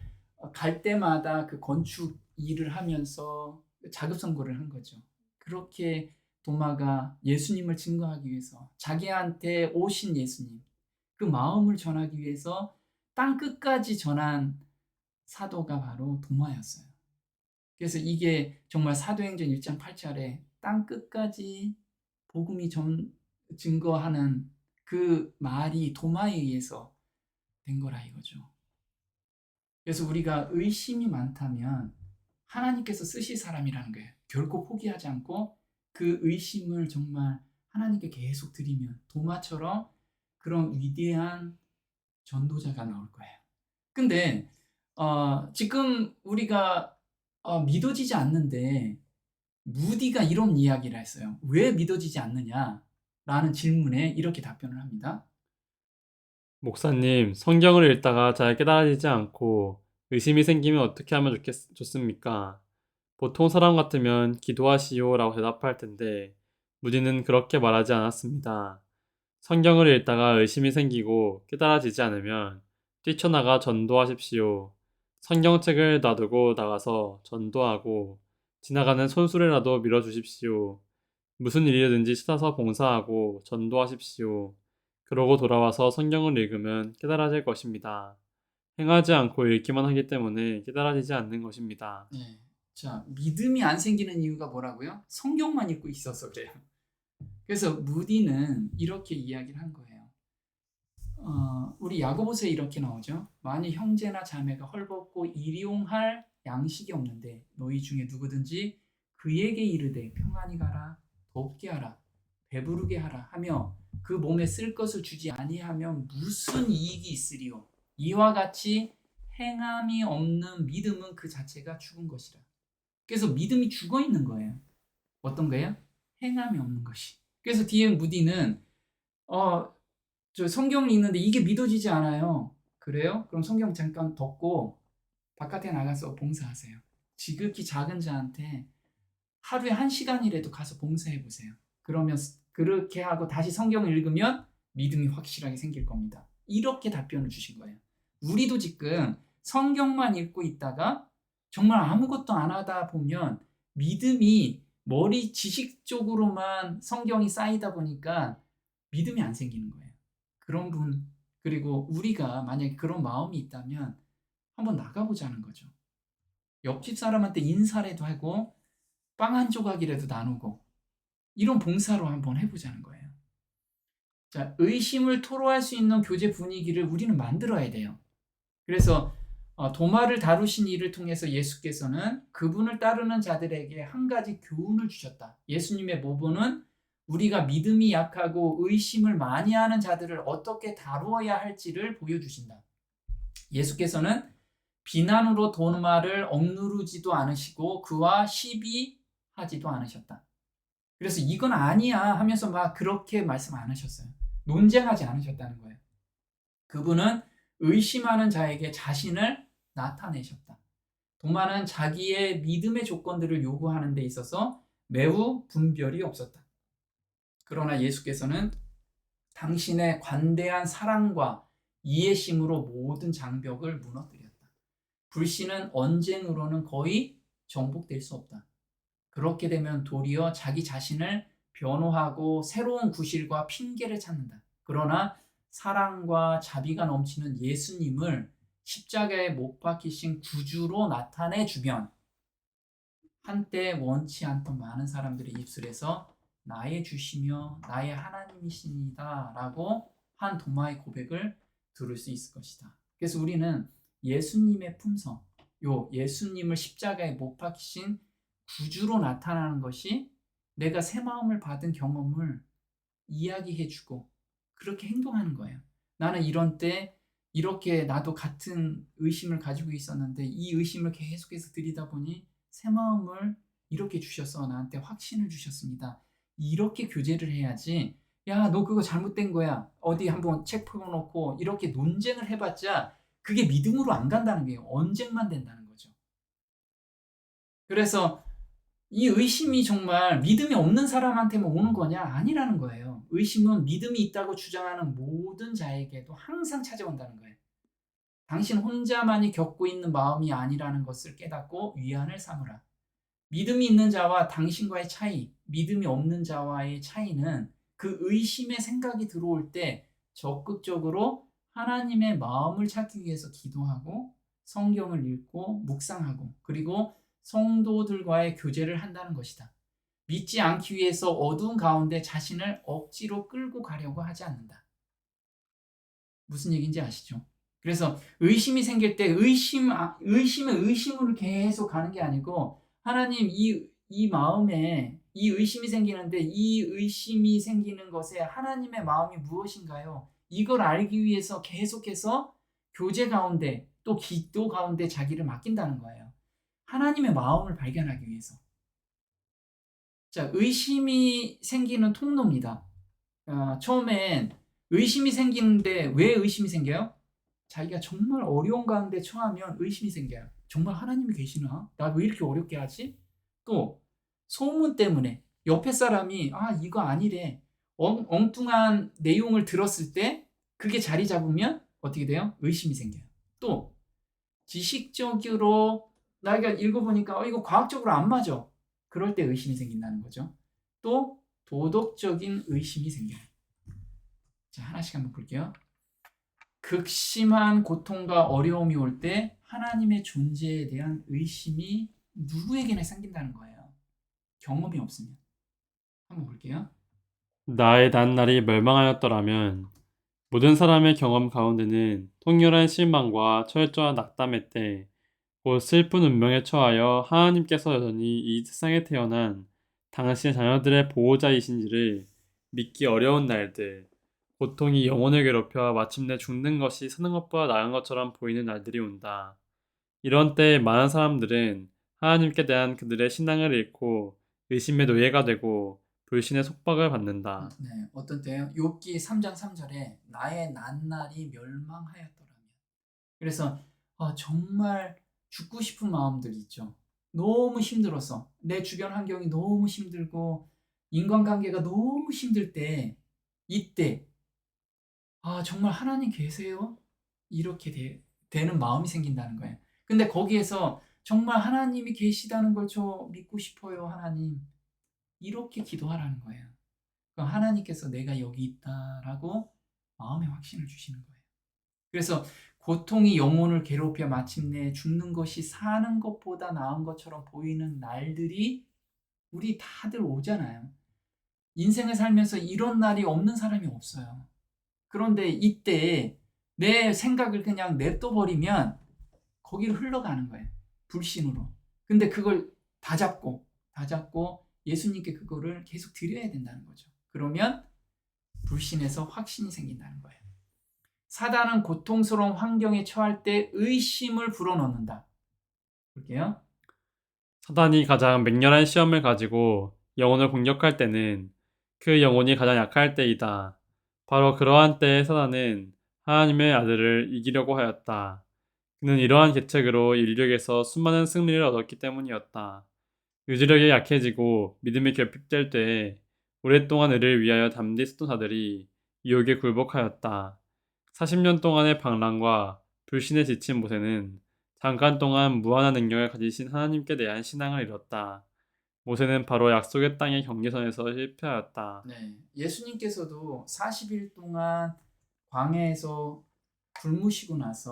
A: 갈 때마다 그 건축 일을 하면서 자급 선고를 한 거죠. 그렇게 도마가 예수님을 증거하기 위해서 자기한테 오신 예수님 그 마음을 전하기 위해서 땅 끝까지 전한 사도가 바로 도마였어요. 그래서 이게 정말 사도행전 1장 8절에 땅 끝까지 복음이 증거하는 그 말이 도마에 의해서 된 거라 이거죠. 그래서 우리가 의심이 많다면 하나님께서 쓰실 사람이라는 거예요. 결코 포기하지 않고 그 의심을 정말 하나님께 계속 드리면 도마처럼 그런 위대한 전도자가 나올 거예요. 근데 지금 우리가 믿어지지 않는데 무디가 이런 이야기를 했어요. 왜 믿어지지 않느냐? 라는 질문에 이렇게 답변을 합니다.
B: 목사님, 성경을 읽다가 잘 깨달아지지 않고 의심이 생기면 어떻게 하면 좋습니까? 보통 사람 같으면 기도하시오 라고 대답할 텐데 무디는 그렇게 말하지 않았습니다. 성경을 읽다가 의심이 생기고 깨달아지지 않으면 뛰쳐나가 전도하십시오. 성경책을 놔두고 나가서 전도하고 지나가는 손수레라도 밀어주십시오. 무슨 일이든지 찾아서 봉사하고 전도하십시오. 그러고 돌아와서 성경을 읽으면 깨달아질 것입니다. 행하지 않고 읽기만 하기 때문에 깨달아지지 않는 것입니다.
A: 네. 자, 믿음이 안 생기는 이유가 뭐라고요? 성경만 읽고 있어서 그래요. 그래서 무디는 이렇게 이야기를 한 거예요. 우리 야고보서에 이렇게 나오죠. 만일 형제나 자매가 헐벗고 일용할 양식이 없는데 너희 중에 누구든지 그에게 이르되 평안히 가라, 덥게 하라, 배부르게 하라 하며 그 몸에 쓸 것을 주지 아니하면 무슨 이익이 있으리요? 이와 같이 행함이 없는 믿음은 그 자체가 죽은 것이라. 그래서 믿음이 죽어 있는 거예요. 어떤 거예요? 행함이 없는 것이. 그래서 뒤에 무디는 저 성경을 읽는데 이게 믿어지지 않아요. 그래요? 그럼 성경 잠깐 덮고 바깥에 나가서 봉사하세요. 지극히 작은 자한테 하루에 1시간이라도 가서 봉사해 보세요. 그러면 그렇게 하고 다시 성경을 읽으면 믿음이 확실하게 생길 겁니다. 이렇게 답변을 주신 거예요. 우리도 지금 성경만 읽고 있다가 정말 아무것도 안 하다 보면 믿음이 머리 지식적으로만 성경이 쌓이다 보니까 믿음이 안 생기는 거예요. 그런 분, 그리고 우리가 만약에 그런 마음이 있다면 한번 나가보자는 거죠. 옆집 사람한테 인사라도 하고 빵 한 조각이라도 나누고 이런 봉사로 한번 해보자는 거예요. 자, 의심을 토로할 수 있는 교제 분위기를 우리는 만들어야 돼요. 그래서 도마를 다루신 일을 통해서 예수께서는 그분을 따르는 자들에게 한 가지 교훈을 주셨다. 예수님의 모본은 우리가 믿음이 약하고 의심을 많이 하는 자들을 어떻게 다루어야 할지를 보여주신다. 예수께서는 비난으로 도마를 억누르지도 않으시고 그와 시비하지도 않으셨다. 그래서 이건 아니야 하면서 막 그렇게 말씀 안 하셨어요. 논쟁하지 않으셨다는 거예요. 그분은 의심하는 자에게 자신을 나타내셨다. 도마는 자기의 믿음의 조건들을 요구하는 데 있어서 매우 분별이 없었다. 그러나 예수께서는 당신의 관대한 사랑과 이해심으로 모든 장벽을 무너뜨렸다. 불신은 언쟁으로는 거의 정복될 수 없다. 그렇게 되면 도리어 자기 자신을 변호하고 새로운 구실과 핑계를 찾는다. 그러나 사랑과 자비가 넘치는 예수님을 십자가에 못 박히신 구주로 나타내 주면 한때 원치 않던 많은 사람들의 입술에서 나의 주시며 나의 하나님이시니다 라고 한 도마의 고백을 들을 수 있을 것이다. 그래서 우리는 예수님의 품성, 예수님을 십자가에 못 박히신 구주로 나타나는 것이 내가 새 마음을 받은 경험을 이야기해주고 그렇게 행동하는 거예요. 나는 이런 때 이렇게 나도 같은 의심을 가지고 있었는데 이 의심을 계속해서 들이다 보니 새 마음을 이렇게 주셔서 나한테 확신을 주셨습니다. 이렇게 교제를 해야지. 야, 너 그거 잘못된 거야. 어디 한번 책 펴놓고 이렇게 논쟁을 해봤자 그게 믿음으로 안 간다는 게 언쟁만 된다는 거죠. 그래서 이 의심이 정말 믿음이 없는 사람한테만 오는 거냐? 아니라는 거예요. 의심은 믿음이 있다고 주장하는 모든 자에게도 항상 찾아온다는 거예요. 당신 혼자만이 겪고 있는 마음이 아니라는 것을 깨닫고 위안을 삼으라. 믿음이 있는 자와 당신과의 차이, 믿음이 없는 자와의 차이는 그 의심의 생각이 들어올 때 적극적으로 하나님의 마음을 찾기 위해서 기도하고 성경을 읽고 묵상하고 그리고 성도들과의 교제를 한다는 것이다. 믿지 않기 위해서 어두운 가운데 자신을 억지로 끌고 가려고 하지 않는다. 무슨 얘기인지 아시죠? 그래서 의심이 생길 때 의심의 의심으로 계속 가는 게 아니고 하나님 이 마음에 이 의심이 생기는데 이 의심이 생기는 것에 하나님의 마음이 무엇인가요? 이걸 알기 위해서 계속해서 교제 가운데 또 기도 가운데 자기를 맡긴다는 거예요. 하나님의 마음을 발견하기 위해서. 자, 의심이 생기는 통로입니다. 처음엔 의심이 생기는데 왜 의심이 생겨요? 자기가 정말 어려운 가운데 처하면 의심이 생겨요. 정말 하나님이 계시나? 나 왜 이렇게 어렵게 하지? 또 소문 때문에 옆에 사람이 이거 아니래. 엉뚱한 내용을 들었을 때 그게 자리 잡으면 어떻게 돼요? 의심이 생겨요. 또 지식적으로 나가 읽어보니까 이거 과학적으로 안 맞아. 그럴 때 의심이 생긴다는 거죠. 또 도덕적인 의심이 생겨요. 자, 하나씩 한번 볼게요. 극심한 고통과 어려움이 올 때 하나님의 존재에 대한 의심이 누구에게나 생긴다는 거예요. 경험이 없으면. 한번 볼게요.
B: 나의 단날이 멸망하였더라면 모든 사람의 경험 가운데는 통렬한 실망과 철저한 낙담의 때 곧 슬픈 운명에 처하여 하나님께서 여전히 이 세상에 태어난 당신의 자녀들의 보호자이신지를 믿기 어려운 날들, 고통이 영혼을 괴롭혀 마침내 죽는 것이 사는 것보다 나은 것처럼 보이는 날들이 온다. 이런 때에 많은 사람들은 하나님께 대한 그들의 신앙을 잃고 의심의 노예가 되고 불신의 속박을 받는다.
A: 네, 어떤 때요? 욥기 3장 3절에 나의 난날이 멸망하였더라면. 그래서 정말 죽고 싶은 마음들이 있죠. 너무 힘들어서 내 주변 환경이 너무 힘들고 인간관계가 너무 힘들 때 이때 정말 하나님 계세요? 이렇게 되는 마음이 생긴다는 거예요. 근데 거기에서 정말 하나님이 계시다는 걸 저 믿고 싶어요, 하나님. 이렇게 기도하라는 거예요. 그럼 하나님께서 내가 여기 있다라고 마음의 확신을 주시는 거예요. 그래서 고통이 영혼을 괴롭혀 마침내 죽는 것이 사는 것보다 나은 것처럼 보이는 날들이 우리 다들 오잖아요. 인생을 살면서 이런 날이 없는 사람이 없어요. 그런데 이때 내 생각을 그냥 냅둬버리면 거기로 흘러가는 거예요. 불신으로. 근데 그걸 다 잡고 예수님께 그거를 계속 드려야 된다는 거죠. 그러면 불신에서 확신이 생긴다는 거예요. 사단은 고통스러운 환경에 처할 때 의심을 불어넣는다. 볼게요.
B: 사단이 가장 맹렬한 시험을 가지고 영혼을 공격할 때는 그 영혼이 가장 약할 때이다. 바로 그러한 때에 사단은 하나님의 아들을 이기려고 하였다. 그는 이러한 계책으로 인류에게서 수많은 승리를 얻었기 때문이었다. 의지력이 약해지고 믿음이 결핍될 때에 오랫동안 의를 위하여 담대 쓰던 자들이 유혹에 굴복하였다. 40년 동안의 방랑과 불신에 지친 모세는 잠깐 동안 무한한 능력을 가지신 하나님께 대한 신앙을 잃었다. 모세는 바로 약속의 땅의 경계선에서 실패하였다.
A: 네, 예수님께서도 40일 동안 광야에서 굶으시고 나서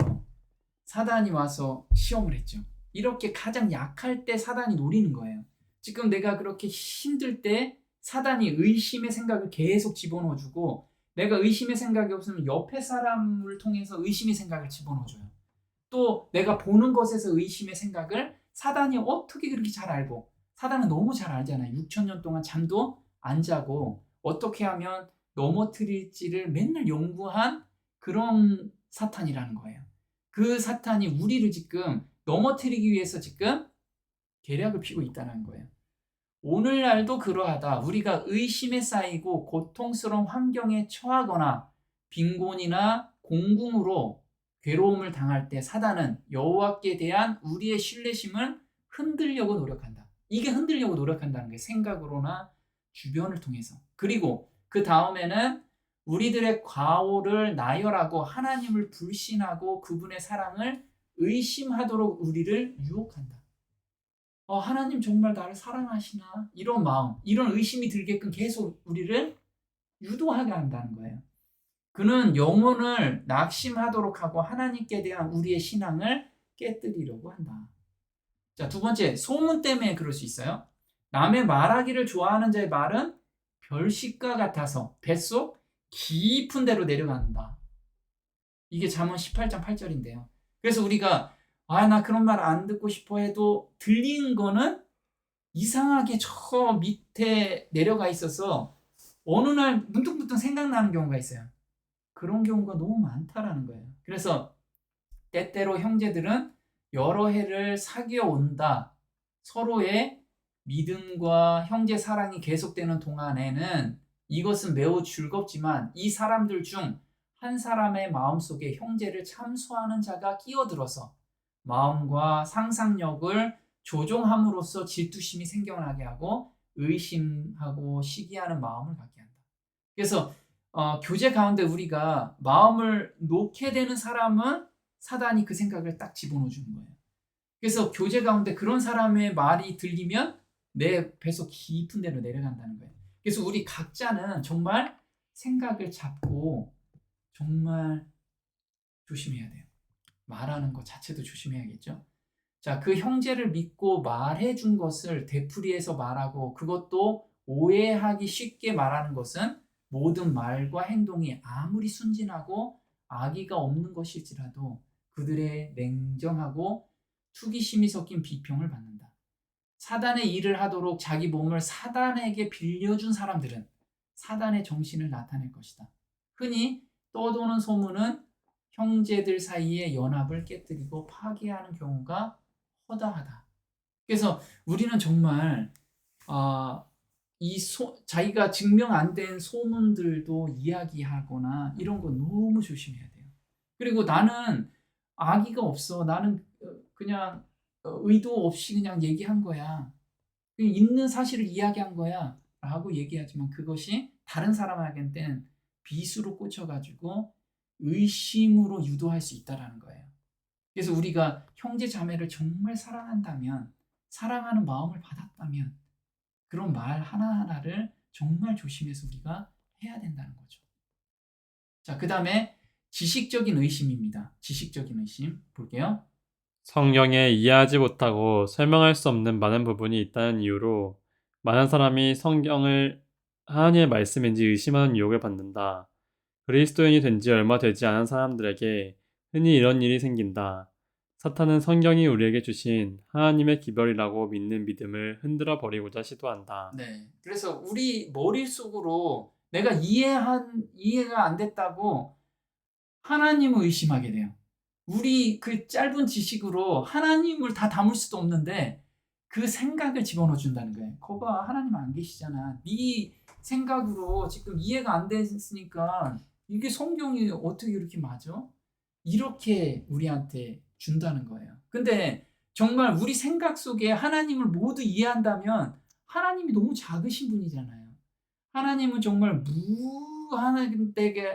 A: 사단이 와서 시험을 했죠. 이렇게 가장 약할 때 사단이 노리는 거예요. 지금 내가 그렇게 힘들 때 사단이 의심의 생각을 계속 집어넣어주고, 내가 의심의 생각이 없으면 옆에 사람을 통해서 의심의 생각을 집어넣어줘요. 또 내가 보는 것에서 의심의 생각을 사단이 어떻게 그렇게 잘 알고, 사단은 너무 잘 알잖아요. 6천 년 동안 잠도 안 자고 어떻게 하면 넘어뜨릴지를 맨날 연구한 그런 사탄이라는 거예요. 그 사탄이 우리를 지금 넘어뜨리기 위해서 지금 계략을 피고 있다는 거예요. 오늘날도 그러하다. 우리가 의심에 쌓이고 고통스러운 환경에 처하거나 빈곤이나 공궁으로 괴로움을 당할 때 사단은 여호와께 대한 우리의 신뢰심을 흔들려고 노력한다. 이게 흔들려고 노력한다는 게 생각으로나 주변을 통해서. 그리고 그 다음에는 우리들의 과오를 나열하고 하나님을 불신하고 그분의 사랑을 의심하도록 우리를 유혹한다. 하나님 정말 나를 사랑하시나? 이런 마음, 이런 의심이 들게끔 계속 우리를 유도하게 한다는 거예요. 그는 영혼을 낙심하도록 하고 하나님께 대한 우리의 신앙을 깨뜨리려고 한다. 자, 두 번째, 소문 때문에 그럴 수 있어요. 남의 말하기를 좋아하는 자의 말은 별식과 같아서 뱃속 깊은 데로 내려간다. 이게 잠언 18장 8절인데요. 그래서 우리가 나 그런 말 안 듣고 싶어 해도 들리는 거는 이상하게 저 밑에 내려가 있어서 어느 날 문득문득 생각나는 경우가 있어요. 그런 경우가 너무 많다라는 거예요. 그래서 때때로 형제들은 여러 해를 사귀어 온다. 서로의 믿음과 형제 사랑이 계속되는 동안에는 이것은 매우 즐겁지만 이 사람들 중 한 사람의 마음속에 형제를 참소하는 자가 끼어들어서 마음과 상상력을 조종함으로써 질투심이 생겨나게 하고 의심하고 시기하는 마음을 갖게 한다. 그래서 교제 가운데 우리가 마음을 놓게 되는 사람은 사단이 그 생각을 딱 집어넣어 주는 거예요. 그래서 교제 가운데 그런 사람의 말이 들리면 내 뱃속 깊은 데로 내려간다는 거예요. 그래서 우리 각자는 정말 생각을 잡고 정말 조심해야 돼요. 말하는 것 자체도 조심해야겠죠. 자, 그 형제를 믿고 말해준 것을 되풀이해서 말하고 그것도 오해하기 쉽게 말하는 것은 모든 말과 행동이 아무리 순진하고 악의가 없는 것일지라도 그들의 냉정하고 투기심이 섞인 비평을 받는다. 사단의 일을 하도록 자기 몸을 사단에게 빌려준 사람들은 사단의 정신을 나타낼 것이다. 흔히 떠도는 소문은 형제들 사이의 연합을 깨뜨리고 파괴하는 경우가 허다하다. 그래서 우리는 정말 자기가 증명 안 된 소문들도 이야기하거나 이런 거 너무 조심해야 돼요. 그리고 나는 악의가 없어. 나는 그냥 의도 없이 그냥 얘기한 거야. 그냥 있는 사실을 이야기한 거야. 라고 얘기하지만 그것이 다른 사람에게는 비수로 꽂혀가지고 의심으로 유도할 수 있다는 거예요. 그래서 우리가 형제 자매를 정말 사랑한다면, 사랑하는 마음을 받았다면 그런 말 하나하나를 정말 조심해서 우리가 해야 된다는 거죠. 자, 그 다음에 지식적인 의심입니다. 지식적인 의심 볼게요.
B: 성경에 이해하지 못하고 설명할 수 없는 많은 부분이 있다는 이유로 많은 사람이 성경을 하나님의 말씀인지 의심하는 유혹을 받는다. 그리스도인이 된 지 얼마 되지 않은 사람들에게 흔히 이런 일이 생긴다. 사탄은 성경이 우리에게 주신 하나님의 기별이라고 믿는 믿음을 흔들어 버리고자 시도한다.
A: 네. 그래서 우리 머릿속으로 내가 이해가 안 됐다고 하나님을 의심하게 돼요. 우리 그 짧은 지식으로 하나님을 다 담을 수도 없는데 그 생각을 집어넣어 준다는 거예요. 거봐, 하나님 안 계시잖아. 네 생각으로 지금 이해가 안 됐으니까 이게 성경이 어떻게 이렇게 맞아? 이렇게 우리한테 준다는 거예요. 근데 정말 우리 생각 속에 하나님을 모두 이해한다면 하나님이 너무 작으신 분이잖아요. 하나님은 정말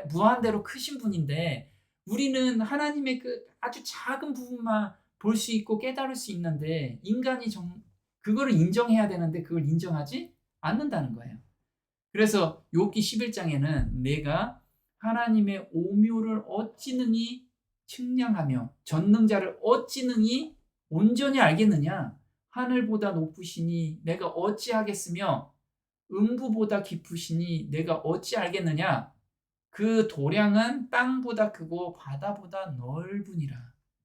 A: 무한대로 크신 분인데 우리는 하나님의 그 아주 작은 부분만 볼 수 있고 깨달을 수 있는데 인간이 그거를 인정해야 되는데 그걸 인정하지 않는다는 거예요. 그래서 욥기 11장에는 내가 하나님의 오묘를 어찌 능히 측량하며 전능자를 어찌 능히 온전히 알겠느냐? 하늘보다 높으시니 내가 어찌하겠으며 음부보다 깊으시니 내가 어찌 알겠느냐? 그 도량은 땅보다 크고 바다보다 넓으니라.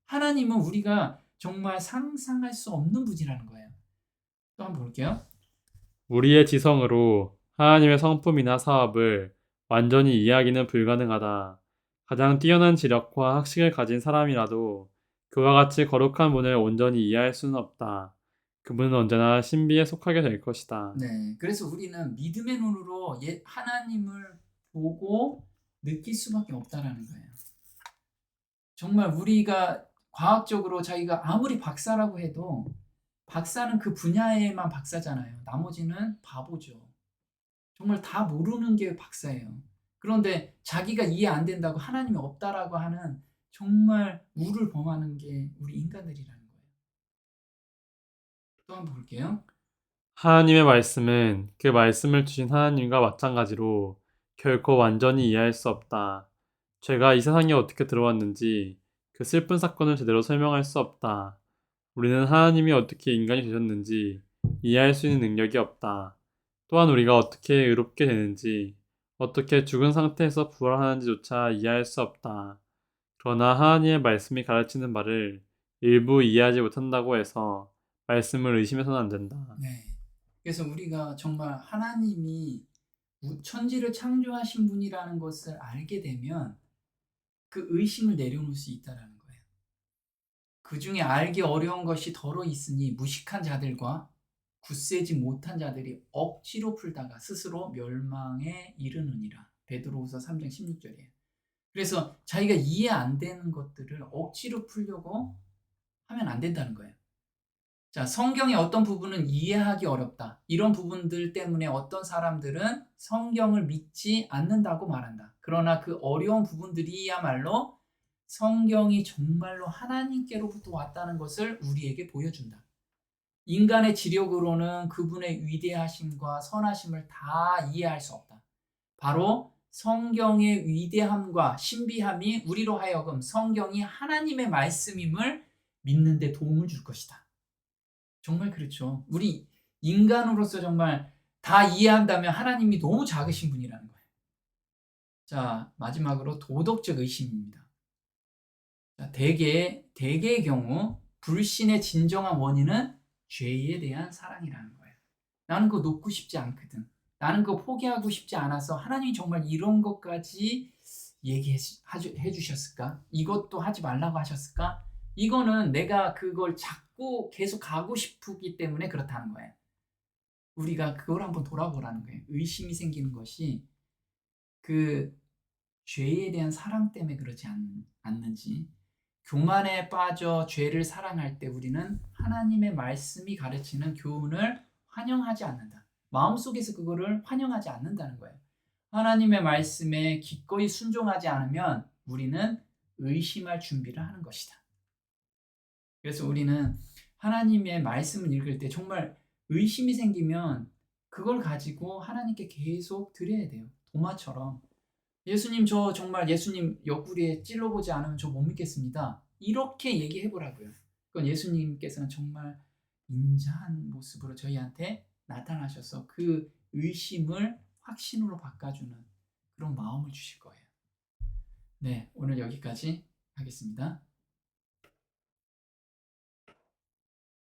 A: 하나님은 우리가 정말 상상할 수 없는 분이라는 거예요. 또 한번 볼게요.
B: 우리의 지성으로 하나님의 성품이나 사업을 완전히 이해하기는 불가능하다. 가장 뛰어난 지력과 학식을 가진 사람이라도 그와 같이 거룩한 분을 온전히 이해할 수는 없다. 그분은 언제나 신비에 속하게 될 것이다.
A: 네, 그래서 우리는 믿음의 눈으로 하나님을 보고 느낄 수밖에 없다라는 거예요. 정말 우리가 과학적으로 자기가 아무리 박사라고 해도 박사는 그 분야에만 박사잖아요. 나머지는 바보죠. 정말 다 모르는 게 박사예요. 그런데 자기가 이해 안 된다고 하나님이 없다라고 하는 정말 우를 범하는 게 우리 인간들이라는 거예요. 또 한번 볼게요.
B: 하나님의 말씀은 그 말씀을 주신 하나님과 마찬가지로 결코 완전히 이해할 수 없다. 죄가 이 세상에 어떻게 들어왔는지 그 슬픈 사건을 제대로 설명할 수 없다. 우리는 하나님이 어떻게 인간이 되셨는지 이해할 수 있는 능력이 없다. 또한 우리가 어떻게 의롭게 되는지, 어떻게 죽은 상태에서 부활하는지조차 이해할 수 없다. 그러나 하나님의 말씀이 가르치는 바를 일부 이해하지 못한다고 해서 말씀을 의심해서는 안 된다.
A: 네. 그래서 우리가 정말 하나님이 천지를 창조하신 분이라는 것을 알게 되면 그 의심을 내려놓을 수 있다라는 거예요. 그 중에 알기 어려운 것이 더러 있으니 무식한 자들과 굳세지 못한 자들이 억지로 풀다가 스스로 멸망에 이르느니라. 베드로후서 3장 16절이에요. 그래서 자기가 이해 안 되는 것들을 억지로 풀려고 하면 안 된다는 거예요. 자, 성경의 어떤 부분은 이해하기 어렵다. 이런 부분들 때문에 어떤 사람들은 성경을 믿지 않는다고 말한다. 그러나 그 어려운 부분들이야말로 성경이 정말로 하나님께로부터 왔다는 것을 우리에게 보여준다. 인간의 지력으로는 그분의 위대하심과 선하심을 다 이해할 수 없다. 바로 성경의 위대함과 신비함이 우리로 하여금 성경이 하나님의 말씀임을 믿는 데 도움을 줄 것이다. 정말 그렇죠. 우리 인간으로서 정말 다 이해한다면 하나님이 너무 작으신 분이라는 거예요. 자, 마지막으로 도덕적 의심입니다. 자, 대개의 경우 불신의 진정한 원인은 죄에 대한 사랑이라는 거예요. 나는 그거 놓고 싶지 않거든. 나는 그거 포기하고 싶지 않아서 하나님이 정말 이런 것까지 얘기해 주셨을까? 이것도 하지 말라고 하셨을까? 이거는 내가 그걸 자꾸 계속 가고 싶기 때문에 그렇다는 거예요. 우리가 그걸 한번 돌아보라는 거예요. 의심이 생기는 것이 그 죄에 대한 사랑 때문에 그러지 않는지, 교만에 빠져 죄를 사랑할 때 우리는 하나님의 말씀이 가르치는 교훈을 환영하지 않는다. 마음속에서 그거를 환영하지 않는다는 거예요. 하나님의 말씀에 기꺼이 순종하지 않으면 우리는 의심할 준비를 하는 것이다. 그래서 우리는 하나님의 말씀을 읽을 때 정말 의심이 생기면 그걸 가지고 하나님께 계속 드려야 돼요. 도마처럼. 예수님, 저 정말 예수님 옆구리에 찔러보지 않으면 저 못 믿겠습니다. 이렇게 얘기해 보라고요. 그건 예수님께서는 정말 인자한 모습으로 저희한테 나타나셔서 그 의심을 확신으로 바꿔주는 그런 마음을 주실 거예요. 네, 오늘 여기까지 하겠습니다.